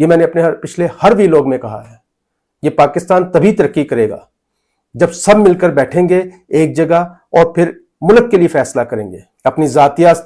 یہ میں نے اپنے پچھلے ہر ویلاگ میں کہا ہے، یہ پاکستان تبھی ترقی کرے گا جب سب مل کر بیٹھیں گے ایک جگہ اور پھر ملک کے لیے فیصلہ کریں گے، اپنی ذاتیات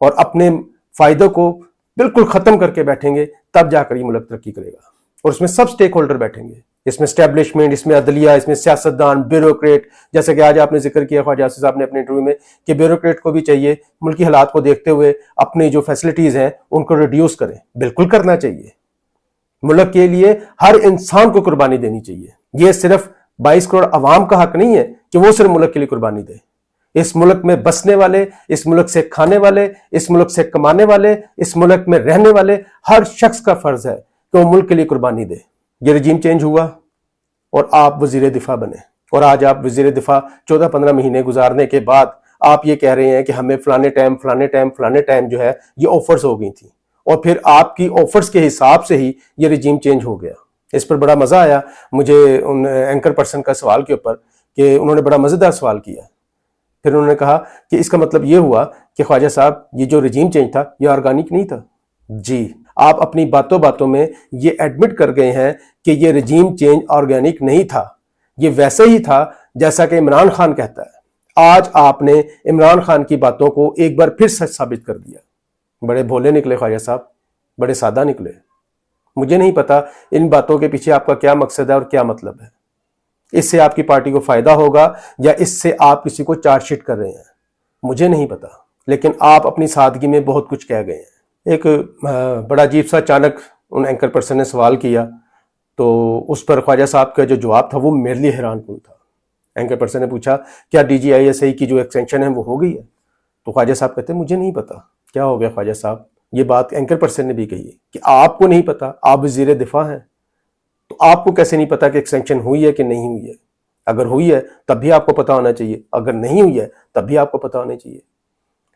اور اپنے فائدوں کو بالکل ختم کر کے بیٹھیں گے، تب جا کر یہ ملک ترقی کرے گا۔ اور اس میں سب سٹیک ہولڈر بیٹھیں گے، اس میں اسٹیبلشمنٹ، اس میں عدلیہ، اس میں سیاستدان، بیوروکریٹ، جیسے کہ آج آپ نے ذکر کیا خواجہ آصف صاحب نے اپنے انٹرویو میں کہ بیوروکریٹ کو بھی چاہیے ملکی حالات کو دیکھتے ہوئے اپنی جو فیسلٹیز ہیں ان کو ریڈیوس کریں۔ بالکل کرنا چاہیے، ملک کے لیے ہر انسان کو قربانی دینی چاہیے۔ یہ صرف 22 کروڑ عوام کا حق نہیں ہے کہ وہ صرف ملک کے لیے قربانی دے۔ اس ملک میں بسنے والے، اس ملک سے کھانے والے، اس ملک سے کمانے والے، اس ملک میں رہنے والے ہر شخص کا فرض ہے کہ وہ ملک کے لیے قربانی دے۔ یہ رجیم چینج ہوا اور آپ وزیر دفاع بنے، اور آج آپ وزیر دفاع 14-15 مہینے گزارنے کے بعد آپ یہ کہہ رہے ہیں کہ ہمیں فلانے ٹائم جو ہے یہ آفرز ہو گئی تھی، اور پھر آپ کی آفرز کے حساب سے ہی یہ رجیم چینج ہو گیا۔ اس پر بڑا مزہ آیا مجھے ان اینکر پرسن کا سوال کے اوپر کہ انہوں نے بڑا مزیدار سوال کیا۔ پھر انہوں نے کہا کہ اس کا مطلب یہ ہوا کہ خواجہ صاحب یہ جو رجیم چینج تھا یہ آرگینک نہیں تھا۔ جی، آپ اپنی باتوں میں یہ ایڈمٹ کر گئے ہیں کہ یہ رجیم چینج آرگینک نہیں تھا، یہ ویسے ہی تھا جیسا کہ عمران خان کہتا ہے۔ آج آپ نے عمران خان کی باتوں کو ایک بار پھر سچ ثابت کر دیا۔ بڑے بھولے نکلے خواجہ صاحب، بڑے سادہ نکلے۔ مجھے نہیں پتا ان باتوں کے پیچھے آپ کا کیا مقصد ہے اور کیا مطلب ہے۔ اس سے آپ کی پارٹی کو فائدہ ہوگا یا اس سے آپ کسی کو چارج شیٹ کر رہے ہیں، مجھے نہیں پتا، لیکن آپ اپنی سادگی میں بہت کچھ کہہ گئے ہیں۔ ایک بڑا عجیب سا اچانک ان اینکر پرسن نے سوال کیا، تو اس پر خواجہ صاحب کا جو جواب تھا وہ میرے لیے حیران کن تھا۔ اینکر پرسن نے پوچھا کیا DGISI کی جو ایکسٹینشن ہے وہ ہو گئی ہے؟ تو خواجہ صاحب کہتے ہیں مجھے نہیں پتا۔ کیا ہو گیا خواجہ صاحب؟ یہ بات اینکر پرسن نے بھی کہی ہے کہ آپ کو نہیں پتا، آپ وزیر دفاع ہیں، تو آپ کو کیسے نہیں پتا کہ ایکسٹینشن ہوئی ہے کہ نہیں ہوئی ہے؟ اگر ہوئی ہے تب بھی آپ کو پتا ہونا چاہیے، اگر نہیں ہوئی ہے تب بھی آپ کو پتا ہونا چاہیے۔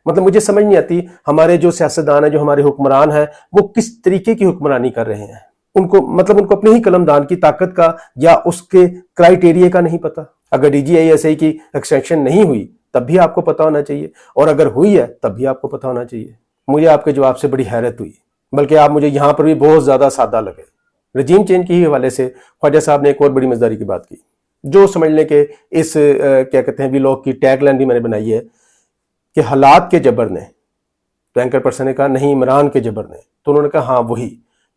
مطلب مجھے سمجھ نہیں آتی ہمارے جو سیاستدان ہیں، جو ہمارے حکمران ہیں، وہ کس طریقے کی حکمرانی کر رہے ہیں۔ ان کو اپنے ہی قلم دان کی طاقت کا یا اس کے کرائیٹیریا کا نہیں پتا۔ اگر DGISI کی ایکسٹینشن نہیں ہوئی تب بھی آپ کو پتا ہونا چاہیے، اور اگر ہوئی ہے تب بھی آپ کو پتا ہونا چاہیے۔ مجھے آپ کے جواب سے بڑی حیرت ہوئی، بلکہ آپ مجھے یہاں پر بھی بہت زیادہ سادہ لگے۔ رجیم چینج کے حوالے سے خواجہ صاحب نے ایک اور بڑی مزداری کی بات کی، جو سمجھ لیں کہ اس کیا کہتے ہیں ویلاگ کی ٹیگ لائن بھی میں نے بنائی ہے کہ حالات کے جبر نے۔ تو اینکر پرسن نے کہا نہیں، عمران کے جبر نے۔ تو انہوں نے کہا ہاں وہی،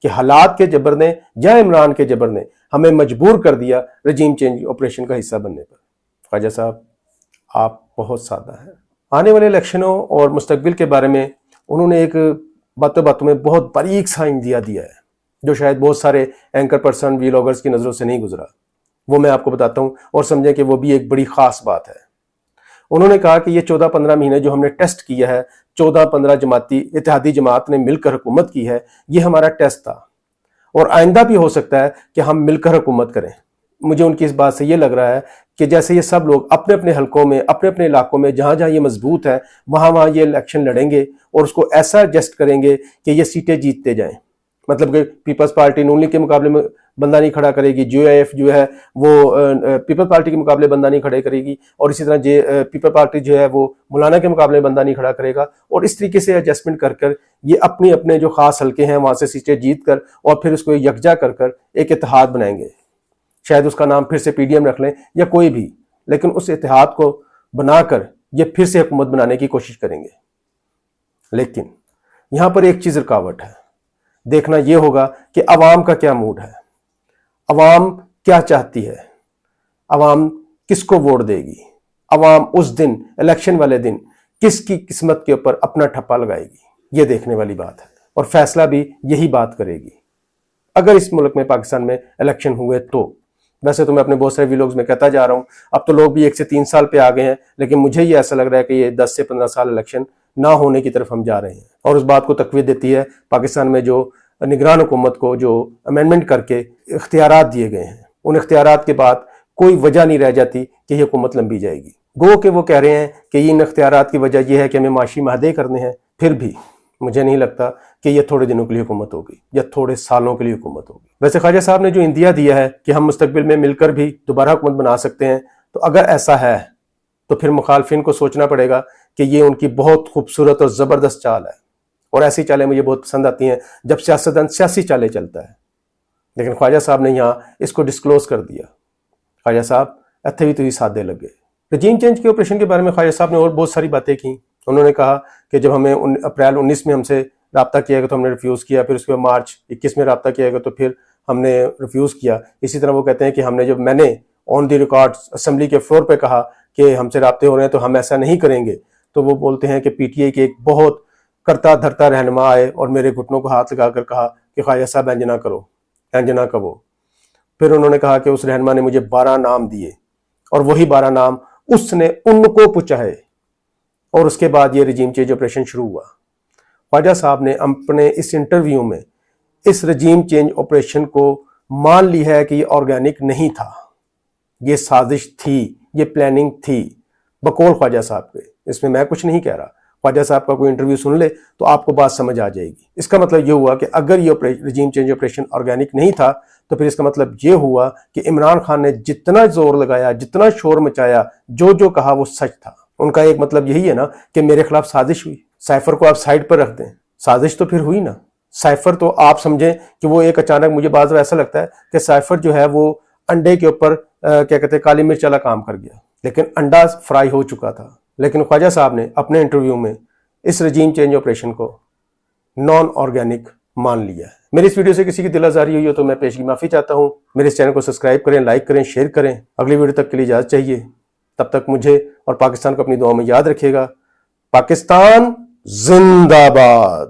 کہ حالات کے جبر نے یا عمران کے جبر نے ہمیں مجبور کر دیا رجیم چینج آپریشن کا حصہ بننے پر۔ خواجہ صاحب آپ بہت سادہ ہیں۔ آنے والے الیکشنوں اور مستقبل کے بارے میں انہوں نے ایک باتوں میں بہت باریک سا اندیا دیا ہے، جو شاید بہت سارے اینکر پرسن ویلاگرز کی نظروں سے نہیں گزرا۔ وہ میں آپ کو بتاتا ہوں اور سمجھیں کہ وہ بھی ایک بڑی خاص بات ہے۔ انہوں نے کہا کہ یہ 14-15 مہینے جو ہم نے ٹیسٹ کیا ہے، 14-15 جماعتی اتحادی جماعت نے مل کر حکومت کی ہے، یہ ہمارا ٹیسٹ تھا، اور آئندہ بھی ہو سکتا ہے کہ ہم مل کر حکومت کریں۔ مجھے ان کی اس بات سے یہ لگ رہا ہے کہ جیسے یہ سب لوگ اپنے اپنے حلقوں میں، اپنے اپنے علاقوں میں جہاں جہاں یہ مضبوط ہے وہاں یہ الیکشن لڑیں گے اور اس کو ایسا ایڈجسٹ کریں گے کہ یہ سیٹیں جیتتے جائیں۔ مطلب کہ پیپلز پارٹی نون لیگ کے مقابلے میں بندہ نہیں کھڑا کرے گی، GIF جو ہے وہ پیپل پارٹی کے مقابلے بندہ نہیں کھڑے کرے گی، اور اسی طرح پیپل پارٹی جو ہے وہ مولانا کے مقابلے بندہ نہیں کھڑا کرے گا، اور اس طریقے سے ایڈجسٹمنٹ کر کر یہ اپنے جو خاص حلقے ہیں وہاں سے سیٹیں جیت کر اور پھر اس کو یکجا کر کر ایک اتحاد بنائیں گے۔ شاید اس کا نام پھر سے PDM رکھ لیں یا کوئی بھی، لیکن اس اتحاد کو بنا کر یہ پھر سے حکومت بنانے کی کوشش کریں گے۔ لیکن یہاں پر ایک چیز رکاوٹ ہے، دیکھنا یہ ہوگا کہ عوام کا کیا موڈ ہے، عوام کیا چاہتی ہے، عوام کس کو ووٹ دے گی، عوام اس دن الیکشن والے دن کس کی قسمت کے اوپر اپنا ٹھپا لگائے گی، یہ دیکھنے والی بات ہے، اور فیصلہ بھی یہی بات کرے گی۔ اگر اس ملک میں پاکستان میں الیکشن ہوئے تو، ویسے تو میں اپنے بہت سارے ویلاگز میں کہتا جا رہا ہوں، اب تو لوگ بھی 1 سے 3 سال پہ آ گئے ہیں، لیکن مجھے یہ ایسا لگ رہا ہے کہ یہ 10 سے 15 سال الیکشن نہ ہونے کی طرف ہم جا رہے ہیں، اور اس بات کو تقویت دیتی ہے پاکستان میں جو نگران حکومت کو جو امینڈمنٹ کر کے اختیارات دیے گئے ہیں، ان اختیارات کے بعد کوئی وجہ نہیں رہ جاتی کہ یہ حکومت لمبی جائے گی۔ گو کہ وہ کہہ رہے ہیں کہ ان اختیارات کی وجہ یہ ہے کہ ہمیں معاشی معاہدے کرنے ہیں، پھر بھی مجھے نہیں لگتا کہ یہ تھوڑے دنوں کے لیے حکومت ہوگی یا تھوڑے سالوں کے لیے حکومت ہوگی۔ ویسے خواجہ صاحب نے جو اندیا دیا ہے کہ ہم مستقبل میں مل کر بھی دوبارہ حکومت بنا سکتے ہیں، تو اگر ایسا ہے تو پھر مخالفین کو سوچنا پڑے گا کہ یہ ان کی بہت خوبصورت اور زبردست چال ہے، اور ایسی چالیں مجھے بہت پسند آتی ہیں جب سیاستدان سیاسی چالیں چلتا ہے۔ لیکن خواجہ صاحب نے یہاں اس کو ڈسکلوز کر دیا. خواجہ صاحب اتھے بھی تو ہی سادے لگے. رجیم چینج کے آپریشن کے بارے میں خواجہ صاحب نے اور بہت ساری باتیں کی. انہوں نے کہا کہ جب ہمیں اپریل 19 میں ہم سے رابطہ کیا گیا تو ہم نے ریفیوز کیا, پھر اس کے بعد مارچ 21 میں رابطہ کیا گیا تو پھر ہم نے ریفیوز کیا. اسی طرح وہ کہتے ہیں کہ ہم نے جب میں نے آن دی ریکارڈ اسمبلی کے فلور پہ کہا کہ ہم سے رابطے ہو رہے ہیں تو ہم ایسا نہیں کریں گے, تو وہ بولتے ہیں کہ پی ٹی آئی کے ایک بہت کرتا دھرتا رہنما آئے اور میرے گھٹنوں کو ہاتھ لگا کر کہا کہ خواجہ صاحب انج نہ کرو, انج نہ کرو. پھر انہوں نے کہا کہ اس رہنما نے مجھے 12 نام دیے اور وہی 12 نام اس نے ان کو پچائے, اور اس کے بعد یہ رجیم چینج آپریشن شروع ہوا. خواجہ صاحب نے اپنے اس انٹرویو میں اس رجیم چینج آپریشن کو مان لی ہے کہ یہ آرگینک نہیں تھا, یہ سازش تھی, یہ پلاننگ تھی, بقول خواجہ صاحب کے. اس میں کچھ نہیں کہہ رہا. خواجہ صاحب کا کوئی انٹرویو سن لے تو آپ کو بات سمجھ آ جائے گی. اس کا مطلب یہ ہوا کہ اگر یہ رجیم چینج آپریشن آرگینک نہیں تھا تو پھر اس کا مطلب یہ ہوا کہ عمران خان نے جتنا زور لگایا, جتنا شور مچایا, جو کہا وہ سچ تھا. ان کا ایک مطلب یہی ہے نا کہ میرے خلاف سازش ہوئی. سائفر کو آپ سائڈ پر رکھ دیں, سازش تو پھر ہوئی نا. سائفر تو آپ سمجھیں کہ وہ ایک اچانک, مجھے بعض ایسا لگتا ہے کہ سائفر جو ہے وہ انڈے کے اوپر کیا کہتے ہیں کالی مرچ والا کام کر گیا, لیکن انڈا فرائی ہو چکا تھا. لیکن خواجہ صاحب نے اپنے انٹرویو میں اس رجیم چینج آپریشن کو نان آرگینک مان لیا ہے. میری اس ویڈیو سے کسی کی دل آزاری ہوئی ہو تو میں پیشگی معافی چاہتا ہوں. میرے اس چینل کو سبسکرائب کریں, لائک کریں, شیئر کریں. اگلی ویڈیو تک کے لیے اجازت چاہیے. تب تک مجھے اور پاکستان کو اپنی دعاؤں میں یاد رکھیے گا. پاکستان زندہ باد.